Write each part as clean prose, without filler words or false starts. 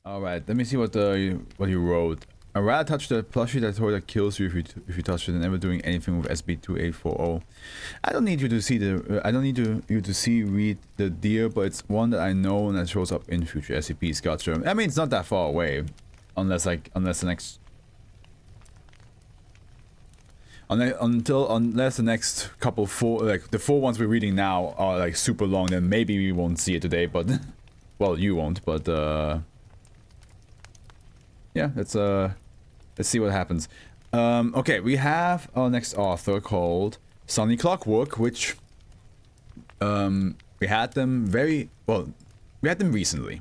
All right, let me see what you wrote. I'd rather touch the plushie that kills you if you touch it than ever doing anything with SCP-2840. I don't need you to see you to read the deer, but it's one that I know and that shows up in future SCPs. Gotcha. I mean, it's not that far away, unless the next couple the four ones we're reading now are like super long. Then maybe we won't see it today, but well, you won't. But yeah, let's see what happens. Okay, we have our next author called Sunny Clockwork, which we had them recently.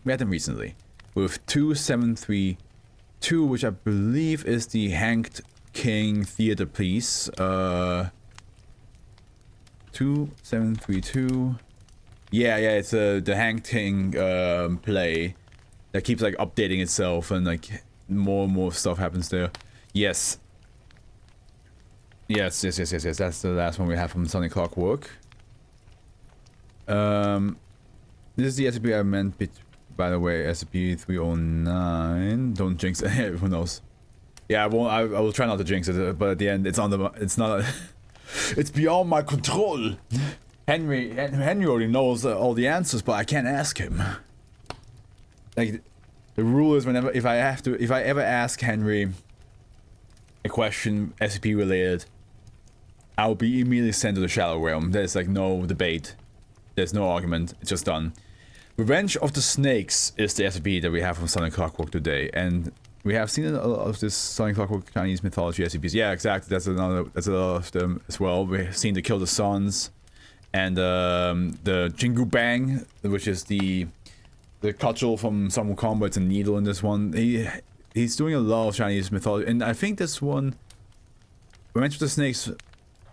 We had them recently with 2732, which I believe is the Hanged King Theater piece. 2732. Yeah, it's the Hanged King play that keeps like updating itself and like more and more stuff happens there. Yes. That's the last one we have from Sunny Clockwork. This is the SCP I meant, by the way, SCP-309. Don't jinx it. Everyone knows. Yeah, I will try not to jinx it, but at the end, it's not. It's beyond my control. Henry already knows all the answers, but I can't ask him. Like, the rule is if I ever ask Henry a question SCP related, I'll be immediately sent to the Shallow Realm. There's like no debate. There's no argument. It's just done. Revenge of the Snakes is the SCP that we have from Sunny Clockwork today, and we have seen a lot of this Sunny Clockwork Chinese mythology SCPs. Yeah, exactly. That's a lot of them as well. We've seen the Kill the Suns, and the Jingu Bang, which is the cudgel from Sun Wukong, but it's a needle in this one. He's doing a lot of Chinese mythology, and I think this one, Revenge of the Snakes,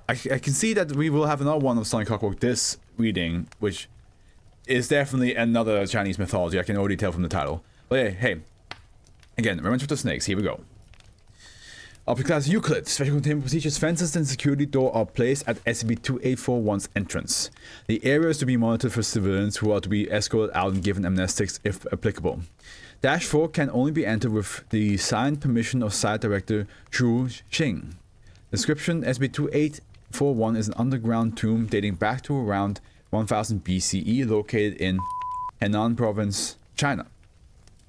I can see that we will have another one of Sunny Clockwork this reading, which is definitely another Chinese mythology. I can already tell from the title. But hey, again, Revenge of the Snakes, here we go. Object Class Euclid. Special containment procedures, fences, and security door are placed at SCP-2841's entrance. The area is to be monitored for civilians who are to be escorted out and given amnestics if applicable. -4 can only be entered with the signed permission of Site Director Zhu Xing. Description: SCP-2841 is an underground tomb dating back to around 1000 BCE located in Henan Province, China.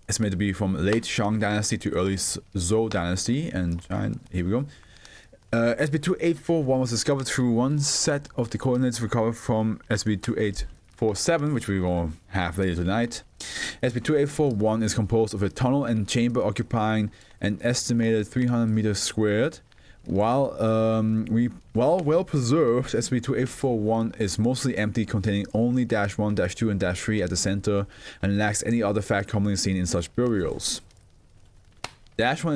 Estimated to be from late Shang Dynasty to early Zhou Dynasty, and here we go. SCP-2841 was discovered through one set of the coordinates recovered from SCP-2847, which we will have later tonight. SCP-2841 is composed of a tunnel and chamber occupying an estimated 300 meters squared. While well preserved, SCP-2841 is mostly empty, containing only -1, -2, and -3 at the center, and lacks any artifact commonly seen in such burials. -1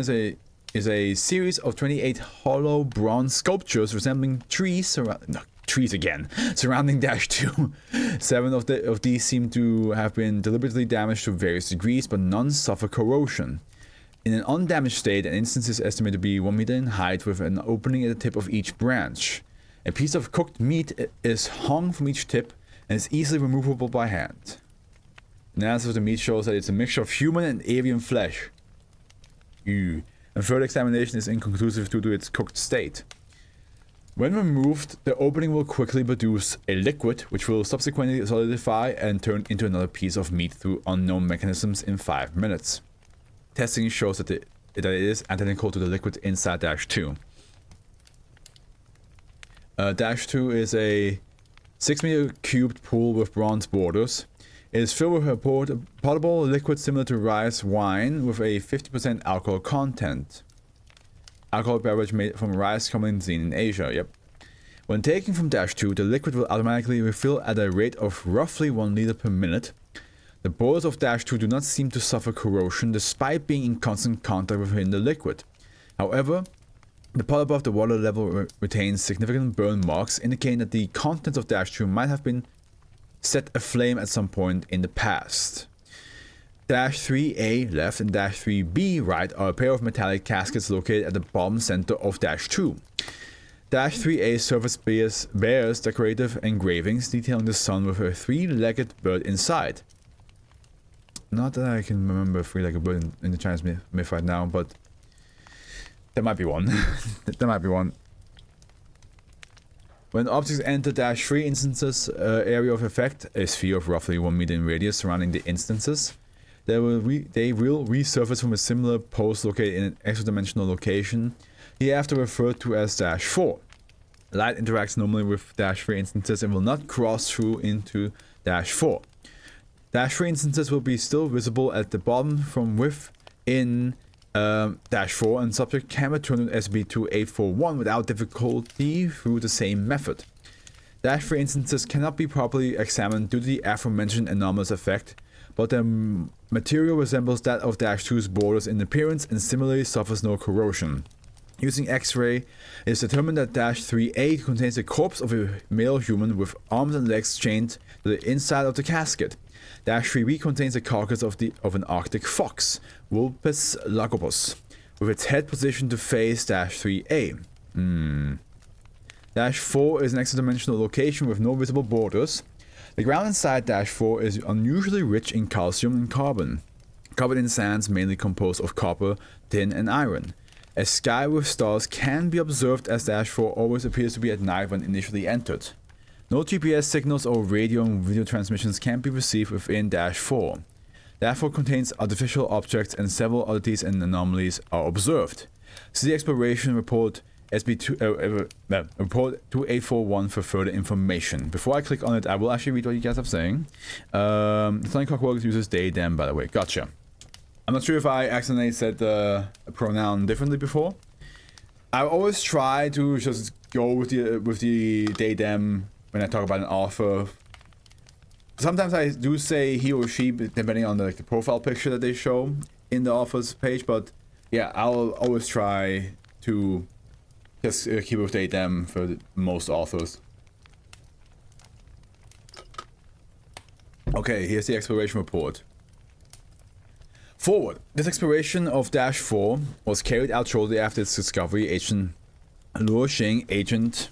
is a series of 28 hollow bronze sculptures resembling trees surrounding -2. 7 of these seem to have been deliberately damaged to various degrees, but none suffer corrosion. In an undamaged state, an instance is estimated to be 1 meter in height with an opening at the tip of each branch. A piece of cooked meat is hung from each tip and is easily removable by hand. Analysis of the meat shows that it's a mixture of human and avian flesh. Ew. And further examination is inconclusive due to its cooked state. When removed, the opening will quickly produce a liquid, which will subsequently solidify and turn into another piece of meat through unknown mechanisms in 5 minutes. Testing shows that it is identical to the liquid inside -2. -2 is a 6-meter cubed pool with bronze borders. It is filled with a potable liquid similar to rice wine with a 50% alcohol content. Alcoholic beverage made from rice commonly seen in Asia, yep. When taken from -2, the liquid will automatically refill at a rate of roughly 1 liter per minute. The borders of -2 do not seem to suffer corrosion despite being in constant contact within the liquid. However, the pot above the water level retains significant burn marks, indicating that the contents of -2 might have been set aflame at some point in the past. -3A left and -3B right are a pair of metallic caskets located at the bottom center of -2. -3A surface bears decorative engravings detailing the sun with a 3-legged bird inside. Not that I can remember free like a bird in the Chinese myth right now, but there might be one. There might be one. When objects enter -3 instances area of effect, a sphere of roughly 1 meter in radius surrounding the instances, they will resurface from a similar post located in an extra-dimensional location, hereafter referred to as -4. Light interacts normally with -3 instances and will not cross through into -4. -3 instances will be still visible at the bottom from within -4, and subject can return to SCP-2841 without difficulty through the same method. -3 instances cannot be properly examined due to the aforementioned anomalous effect, but their material resembles that of -2's borders in appearance and similarly suffers no corrosion. Using X-ray, it is determined that -3A contains the corpse of a male human with arms and legs chained to the inside of the casket. -3B contains the carcass of an Arctic fox, Vulpes lagopus, with its head positioned to face -3A. -4 is an extra-dimensional location with no visible borders. The ground inside -4 is unusually rich in calcium and carbon, covered in sands mainly composed of copper, tin, and iron. A sky with stars can be observed as -4 always appears to be at night when initially entered. No GPS signals or radio and video transmissions can be received within -4. -4 contains artificial objects and several oddities and anomalies are observed. See the exploration report report 2841 for further information. Before I click on it, I will actually read what you guys are saying. The Sonic Clockwork uses they, them, by the way. Gotcha. I'm not sure if I accidentally said the pronoun differently before. I always try to just go with the they, them when I talk about an author. Sometimes I do say he or she, depending on the profile picture that they show in the author's page, but yeah, I'll always try to just keep with they, them for most authors. Okay, here's the exploration report. Forward. This exploration of -4 was carried out shortly after its discovery. Agent Luo Xing, agent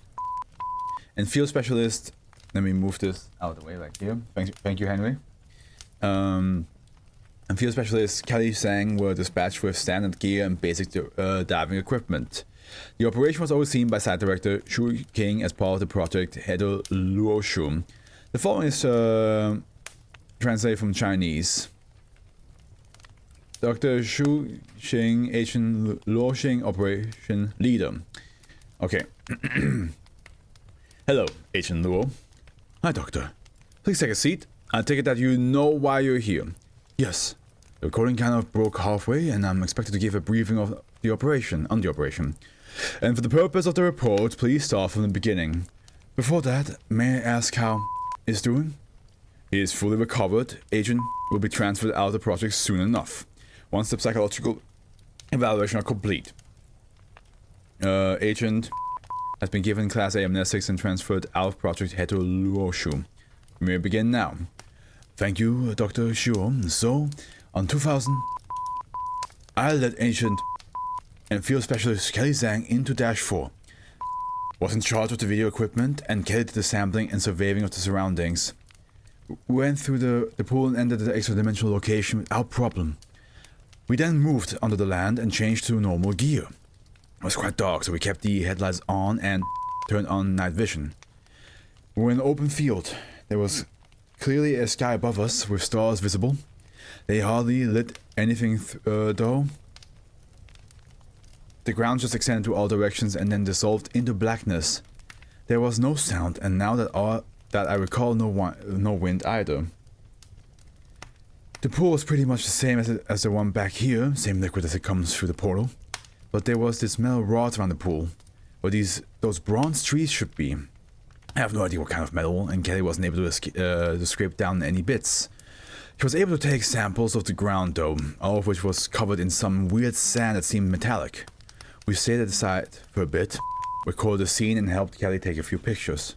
and field specialist. Let me move this out of the way right here. Thank you, Henry. And field specialist Kelly Zhang were dispatched with standard gear and basic diving equipment. The operation was overseen by Site Director Shu King as part of the project header Luo Xu. The following is translated from Chinese. Dr. Shu Xing, Agent Luo Xing, Operation Leader. Okay. Hello, Agent Luo. Hi, Doctor. Please take a seat. I take it that you know why you're here. Yes. The recording kind of broke halfway, and I'm expected to give a briefing of the operation, on the operation. And for the purpose of the report, please start from the beginning. Before that, may I ask how he's doing? He is fully recovered. Agent will be transferred out of the project soon enough, once the psychological evaluation are complete. Agent has been given Class A amnestics and transferred out of project head to Luoshu. We may begin now. Thank you, Dr. Shuo. So, on 2000, I led Agent and Field Specialist Kelly Zhang into -4. Was in charge of the video equipment and carried the sampling and surveying of the surroundings. Went through the pool and entered the extra-dimensional location without problem. We then moved under the land and changed to normal gear. It was quite dark, so we kept the headlights on and turned on night vision. We were in an open field. There was clearly a sky above us with stars visible. They hardly lit anything though. The ground just extended to all directions and then dissolved into blackness. There was no sound, and now that I recall, no wind either. The pool was pretty much the same as the one back here, same liquid as it comes through the portal. But there was this metal rod around the pool, where those bronze trees should be. I have no idea what kind of metal, and Kelly wasn't able to scrape down any bits. She was able to take samples of the ground though, all of which was covered in some weird sand that seemed metallic. We stayed at the site for a bit, recorded the scene and helped Kelly take a few pictures.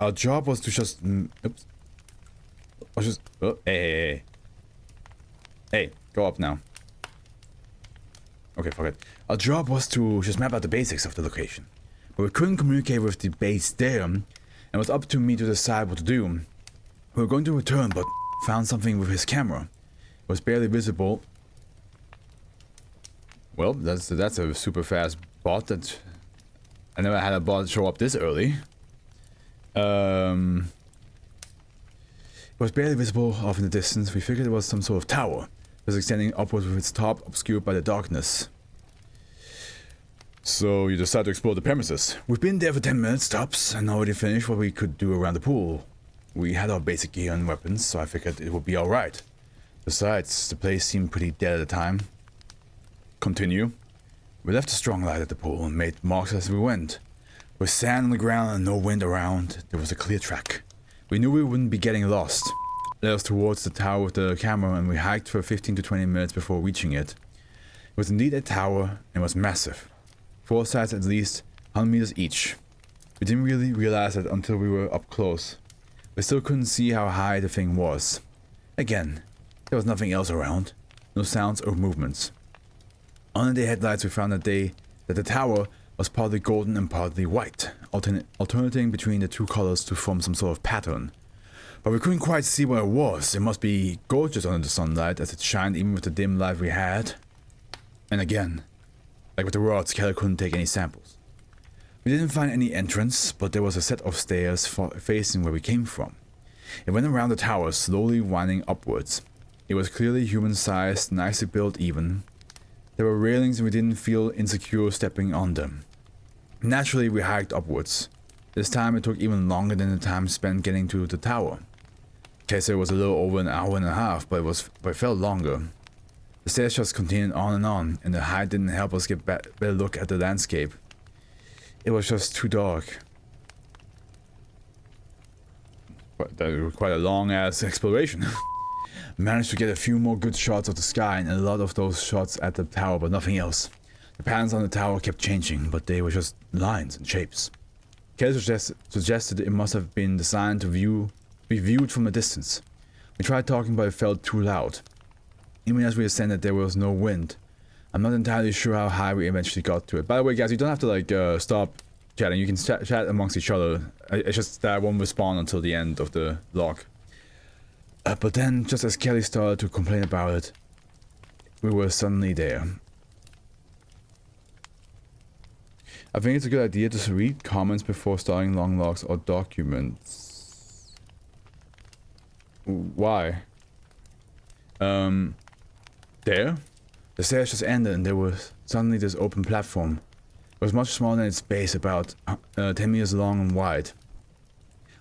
Our job was to just... oops. Hey, go up now. Okay, fuck it. Our job was to just map out the basics of the location. But we couldn't communicate with the base there, and it was up to me to decide what to do. We were going to return, but found something with his camera. It was barely visible. Well, that's a super fast bot. That I never had a bot show up this early. It was barely visible off in the distance. We figured it was some sort of tower. It was extending upwards with its top obscured by the darkness. So you decided to explore the premises. We've been there for 10 minutes tops and already finished what we could do around the pool. We had our basic gear and weapons, so I figured it would be alright. Besides, the place seemed pretty dead at the time. Continue. We left a strong light at the pool and made marks as we went. With sand on the ground and no wind around, there was a clear track. We knew we wouldn't be getting lost. Led us towards the tower with the camera and we hiked for 15 to 20 minutes before reaching it. It was indeed a tower and was massive. 4 sides at least 100 meters each. We didn't really realize it until we were up close. We still couldn't see how high the thing was. Again, there was nothing else around. No sounds or movements. Under the headlights we found that the tower was partly golden and partly white, alternating between the two colors to form some sort of pattern. But we couldn't quite see what it was. It must be gorgeous under the sunlight as it shined even with the dim light we had. And again, like with the rods, Kelly couldn't take any samples. We didn't find any entrance, but there was a set of stairs facing where we came from. It went around the tower, slowly winding upwards. It was clearly human-sized, nicely built even. There were railings and we didn't feel insecure stepping on them. Naturally, we hiked upwards. This time it took even longer than the time spent getting to the tower. It was a little over an hour and a half, but it felt longer. The stairs just continued on, and the height didn't help us get a better look at the landscape. It was just too dark. That was quite a long-ass exploration. Managed to get a few more good shots of the sky and a lot of those shots at the tower, but nothing else. The patterns on the tower kept changing, but they were just lines and shapes. Kelly suggested it must have been designed to be viewed from a distance. We tried talking, but it felt too loud. Even as we ascended, there was no wind. I'm not entirely sure how high we eventually got to it. By the way, guys, you don't have to stop chatting. You can chat amongst each other. It's just that I won't respond until the end of the log. But then, just as Kelly started to complain about it, we were suddenly there. I think it's a good idea to read comments before starting long logs or documents. Why? There? The stairs just ended and there was suddenly this open platform. It was much smaller than its base, about 10 meters long and wide.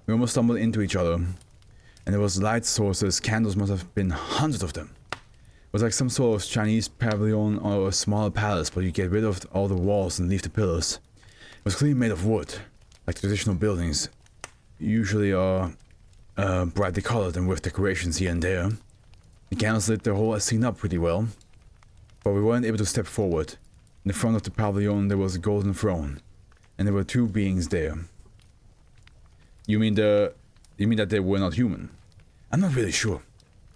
We almost stumbled into each other. And there was light sources, candles must have been hundreds of them. It was like some sort of Chinese pavilion or a small palace, but you get rid of all the walls and leave the pillars. It was clearly made of wood, like traditional buildings usually are brightly colored and with decorations here and there. The candles lit the whole scene up pretty well, but we weren't able to step forward. In the front of the pavilion there was a golden throne, and there were 2 beings there. You mean that they were not human? I'm not really sure.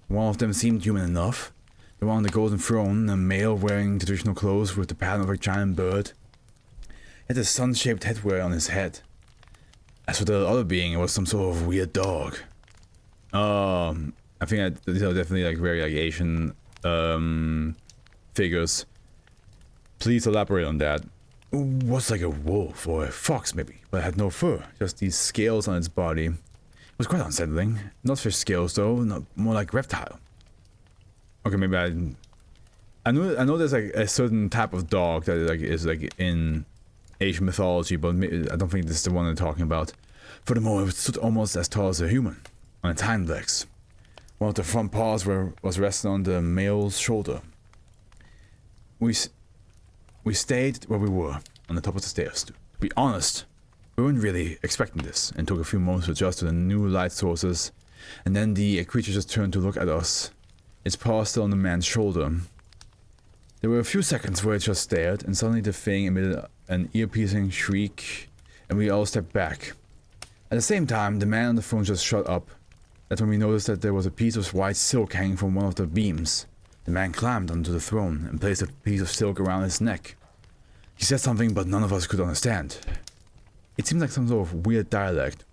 One of them seemed human enough. The one on the golden throne, a male wearing traditional clothes with the pattern of a giant bird. He had a sun-shaped headwear on his head. As for the other being, it was some sort of weird dog. I think these are definitely like very like Asian figures. Please elaborate on that. It was like a wolf or a fox maybe, but it had no fur, just these scales on its body. It was quite unsettling. Not fish scales though, not more like reptile. Okay, maybe I know there's like a certain type of dog that is like in Asian mythology, but I don't think this is the one I'm talking about. Furthermore, it stood almost as tall as a human, on its hind legs. One of the front paws was resting on the male's shoulder. We stayed where we were, on the top of the stairs. To be honest, we weren't really expecting this, and took a few moments to adjust to the new light sources, and then the creature just turned to look at us, its paw still on the man's shoulder. There were a few seconds where it just stared, and suddenly the thing emitted an ear-piercing shriek, and we all stepped back. At the same time, the man on the throne just shut up. That's when we noticed that there was a piece of white silk hanging from one of the beams. The man climbed onto the throne and placed a piece of silk around his neck. He said something, but none of us could understand. It seemed like some sort of weird dialect.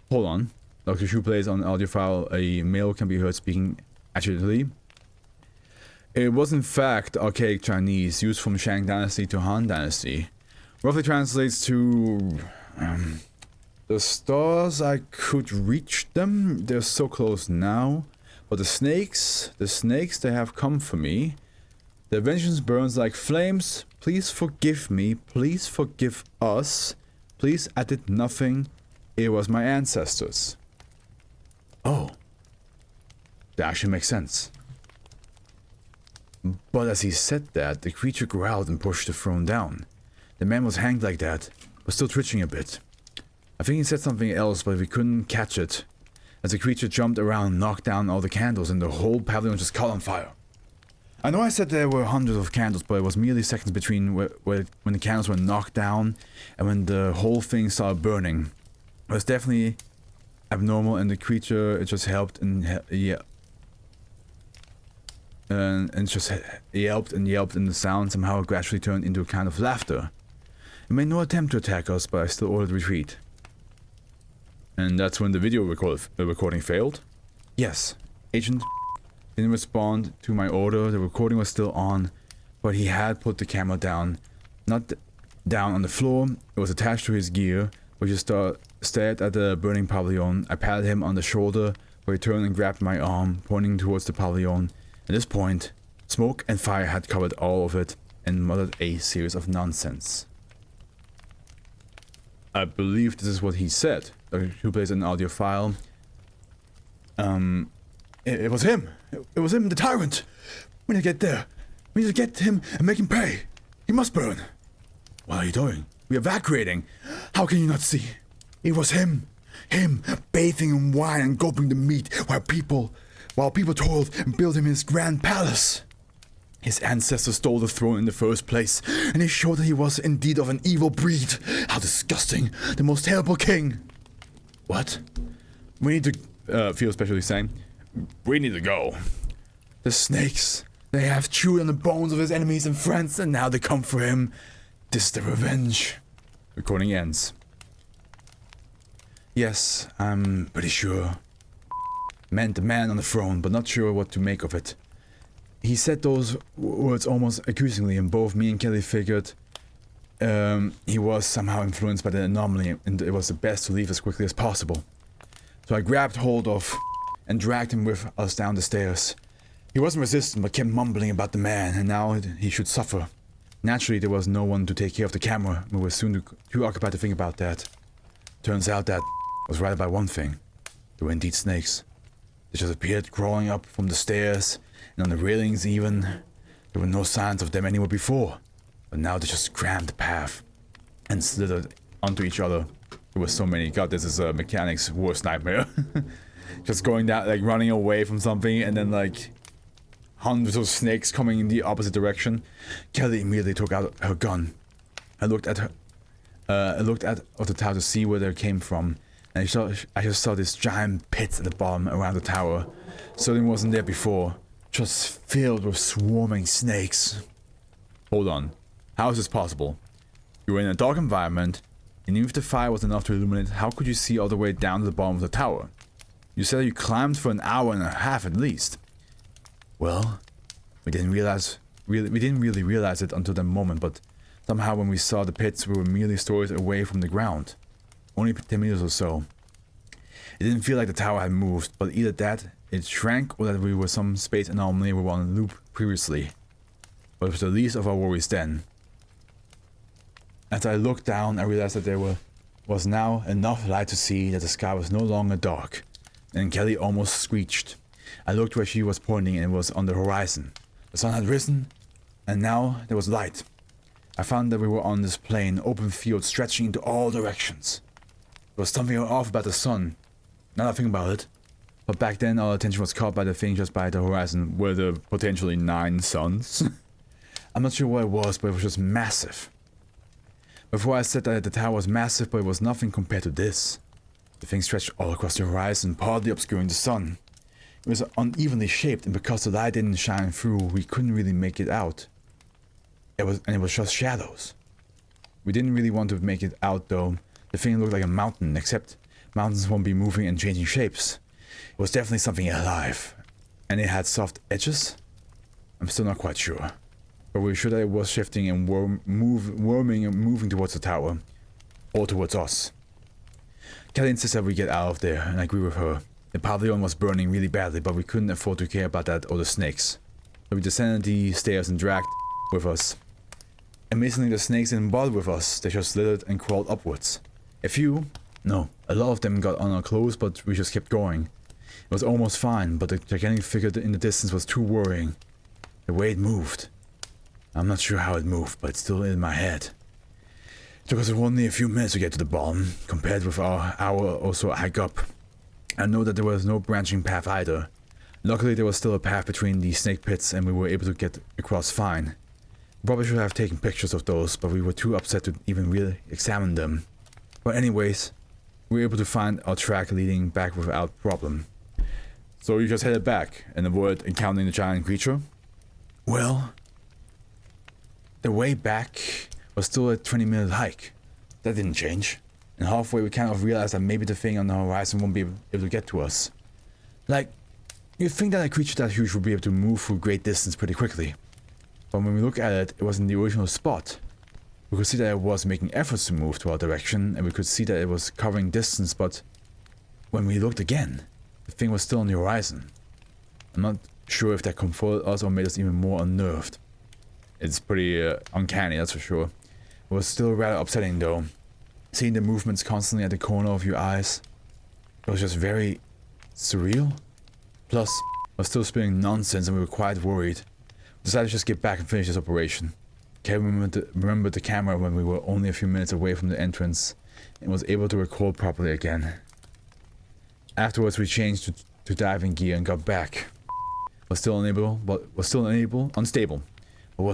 Hold on. Dr. Shu plays on audio file. A male can be heard speaking agitatedly. It was in fact archaic Chinese, used from Shang Dynasty to Han Dynasty. Roughly translates to... the stars, I could reach them. They're so close now. But the snakes, they have come for me. Their vengeance burns like flames. Please forgive me. Please forgive us. Please, I did nothing. It was my ancestors. Oh. That actually makes sense. But as he said that, the creature growled and pushed the throne down. The man was hanged like that, but still twitching a bit. I think he said something else, but we couldn't catch it. As the creature jumped around, knocked down all the candles, and the whole pavilion just caught on fire. I know I said there were hundreds of candles, but it was merely seconds between when the candles were knocked down and when the whole thing started burning. It was definitely abnormal, and the creature, it just helped and just yelped and yelped, and the sound somehow gradually turned into a kind of laughter. It made no attempt to attack us, but I still ordered retreat. And that's when the video recording failed? Yes. Agent didn't respond to my order. The recording was still on, but he had put the camera down. Not down on the floor. It was attached to his gear. We just stared at the burning pavilion. I patted him on the shoulder, where he turned and grabbed my arm, pointing towards the pavilion. At this point, smoke and fire had covered all of it and muttered a series of nonsense. I believe this is what he said. Who plays an audio file? It was him. It was him, the tyrant. We need to get there. We need to get him and make him pay. He must burn. What are you doing? We're evacuating. How can you not see? It was him. Him, bathing in wine and gulping the meat while people toiled and built him his grand palace. His ancestors stole the throne in the first place, and he showed that he was indeed of an evil breed. How disgusting! The most terrible king! What? We need to, feel especially saying, we need to go. The snakes, they have chewed on the bones of his enemies and friends, and now they come for him. This is the revenge. Recording ends. Yes, I'm pretty sure. Meant the man on the throne, but not sure what to make of it. He said those words almost accusingly, and both me and Kelly figured he was somehow influenced by the anomaly, and it was the best to leave as quickly as possible. So I grabbed hold of and dragged him with us down the stairs. He wasn't resistant, but kept mumbling about the man, and now he should suffer. Naturally, there was no one to take care of the camera. We were soon too occupied to think about that. Turns out that I was right about one thing. There were indeed snakes. They just appeared crawling up from the stairs, and on the railings even. There were no signs of them anywhere before, but now they just crammed the path and slithered onto each other. There were so many. God, this is a mechanic's worst nightmare. Just going down, like running away from something, and then like hundreds of snakes coming in the opposite direction. Kelly immediately took out her gun. I looked at the tower to see where they came from, and I just saw this giant pit at the bottom around the tower. Something wasn't there before, just filled with swarming snakes. Hold on, how is this possible? You were in a dark environment, and even if the fire was enough to illuminate, how could you see all the way down to the bottom of the tower? You said you climbed for an hour and a half at least. Well, we didn't really realize it until that moment, but somehow when we saw the pits, we were merely stories away from the ground. Only 10 meters or so. It didn't feel like the tower had moved, but either that, it shrank, or that we were some space anomaly we were on a loop previously. But it was the least of our worries then. As I looked down, I realized that there was now enough light to see that the sky was no longer dark, and Kelly almost screeched. I looked where she was pointing, and it was on the horizon. The sun had risen, and now there was light. I found that we were on this plain, open field stretching into all directions. There was something off about the sun. Now that I think about it. But back then our attention was caught by the thing just by the horizon, where there were potentially 9 suns. I'm not sure what it was, but it was just massive. Before I said that the tower was massive, but it was nothing compared to this. The thing stretched all across the horizon, partly obscuring the sun. It was unevenly shaped, and because the light didn't shine through, we couldn't really make it out. It was just shadows. We didn't really want to make it out though. The thing looked like a mountain, except mountains won't be moving and changing shapes. It was definitely something alive. And it had soft edges? I'm still not quite sure. But we're sure that it was shifting and worming and moving towards the tower. Or towards us. Kelly insists that we get out of there, and I agree with her. The pavilion was burning really badly, but we couldn't afford to care about that or the snakes. So we descended the stairs and dragged with us. Amazingly, the snakes didn't bother with us, they just slithered and crawled upwards. A lot of them got on our clothes, but we just kept going. It was almost fine, but the gigantic figure in the distance was too worrying. The way it moved. I'm not sure how it moved, but it's still in my head. It took us only a few minutes to get to the bottom, compared with our hour or so hike up. I know that there was no branching path either. Luckily, there was still a path between the snake pits and we were able to get across fine. We probably should have taken pictures of those, but we were too upset to even really examine them. But anyways, we were able to find our track leading back without problem. So you just headed back and avoided encountering the giant creature? Well, the way back was still a 20-minute hike. That didn't change. And halfway we kind of realized that maybe the thing on the horizon won't be able to get to us. Like, you'd think that a creature that huge would be able to move through great distance pretty quickly. But when we look at it, it was in the original spot. We could see that it was making efforts to move to our direction, and we could see that it was covering distance, but when we looked again, the thing was still on the horizon. I'm not sure if that comforted us or made us even more unnerved. It's pretty uncanny, that's for sure. It was still rather upsetting though. Seeing the movements constantly at the corner of your eyes. It was just very surreal. Plus, I was still spitting nonsense and we were quite worried. We decided to just get back and finish this operation. Kevin remembered the camera when we were only a few minutes away from the entrance and was able to record properly again. Afterwards we changed to diving gear and got back. Was still unstable, but was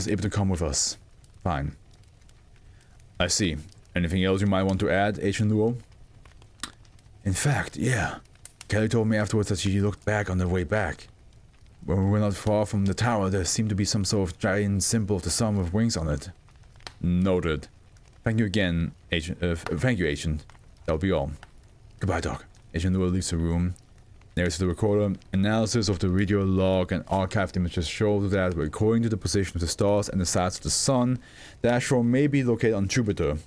able to come with us. Fine. I see. Anything else you might want to add, Agent Luo? In fact, yeah. Kelly told me afterwards that she looked back on the way back. When we were not far from the tower, there seemed to be some sort of giant symbol of the sun with wings on it. Noted. Thank you again, Agent. Thank you, Agent. That'll be all. Goodbye, Doc. Agent Luo leaves the room. Narrates to the recorder. Analysis of the video log and archived images show that, according to the position of the stars and the size of the sun, the asteroid may be located on Jupiter.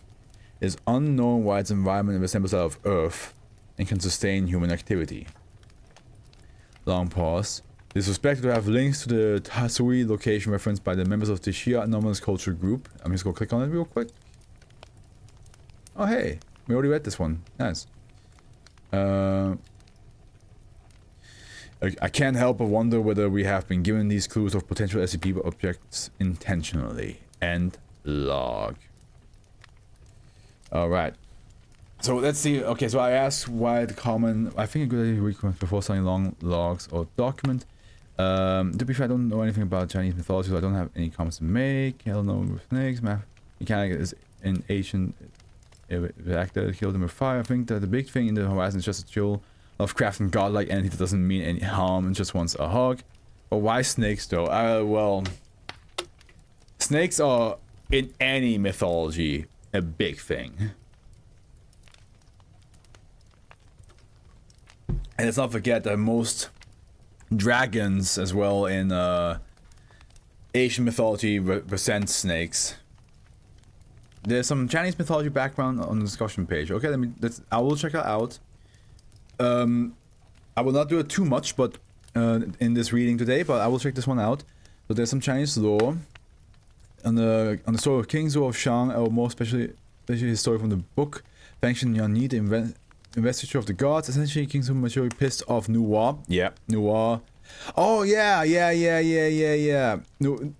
It is unknown why its environment resembles that of Earth and can sustain human activity. Long pause. It is suspected to have links to the Tasui location referenced by the members of the Shia Anomalous Culture Group. I'm just gonna click on it real quick. Oh hey, we already read this one. Nice. I can't help but wonder whether we have been given these clues of potential SCP objects intentionally. End log. Alright. So let's see. Okay, so I asked why the common... I think a good idea to read before signing long logs or document. To be fair, I don't know anything about Chinese mythology, so I don't have any comments to make. Hell no with snakes. Math mechanic is an ancient actor that killed them with fire. I think that the big thing in the horizon is just a chill Lovecraft and godlike entity that doesn't mean any harm and just wants a hug. But why snakes though? Well, snakes are in any mythology a big thing. And let's not forget that most dragons as well in Asian mythology resent snakes. There's some Chinese mythology background on the discussion page. Okay, I will check it out. I will not do it too much, but in this reading today, but I will check this one out. So there's some Chinese lore on the story of King Zhou of Shang, or more especially his story from the book Fengxian Yanyi, the investiture of the gods. Essentially, King Zhou maturely pissed off Nuwa. Yeah, Nuwa. Oh yeah. No,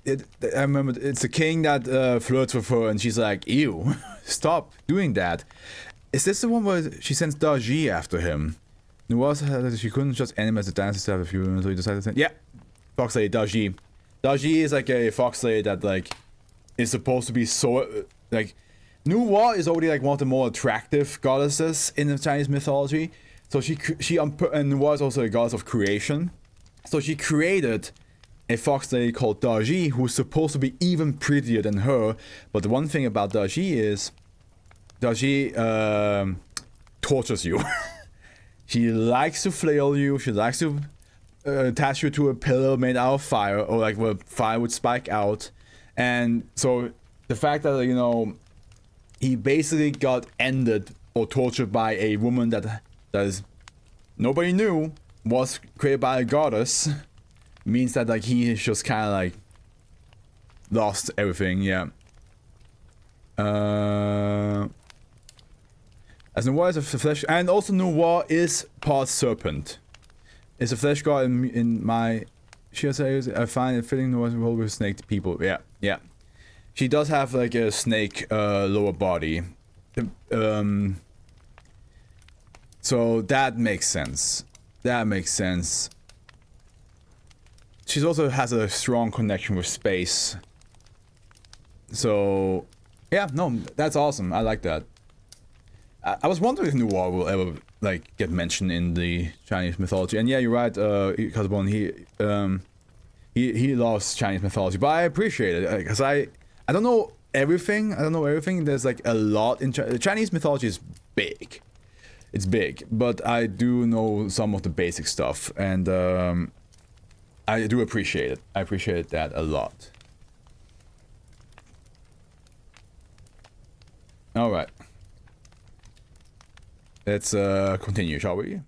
I remember it's the king that flirts with her, and she's like, "Ew, stop doing that." Is this the one where she sends Daji after him? Nuwa said that she couldn't just animate the dances to have a few, so he decided to send... Yeah, fox lady Daji. Daji is like a fox lady that like is supposed to be so like. Nuwa is already like one of the more attractive goddesses in the Chinese mythology. So and Nuwa is also a goddess of creation. So she created a fox lady called Daji, who's supposed to be even prettier than her. But the one thing about Daji is Daji tortures you. She likes to flail you. She likes to attach you to a pillar made out of fire, or like where fire would spike out. And so the fact that, you know, he basically got ended or tortured by a woman that is nobody knew was created by a goddess means that like he is just kind of like lost everything. Yeah. As Noir is a flesh, and also Noir is part serpent. It's a flesh god in my. She says I find it fitting Noir's role with snake people. Yeah, yeah. She does have like a snake lower body. So that makes sense. That makes sense. She also has a strong connection with space. So, yeah, no, that's awesome. I like that. I was wondering if Noir will ever like get mentioned in the Chinese mythology. And yeah, you're right, Casabon, he loves Chinese mythology, but I appreciate it because I don't know everything. I don't know everything. There's like a lot in Chinese mythology is big. It's big, but I do know some of the basic stuff, and I do appreciate it. I appreciate that a lot. All right. Let's continue, shall we?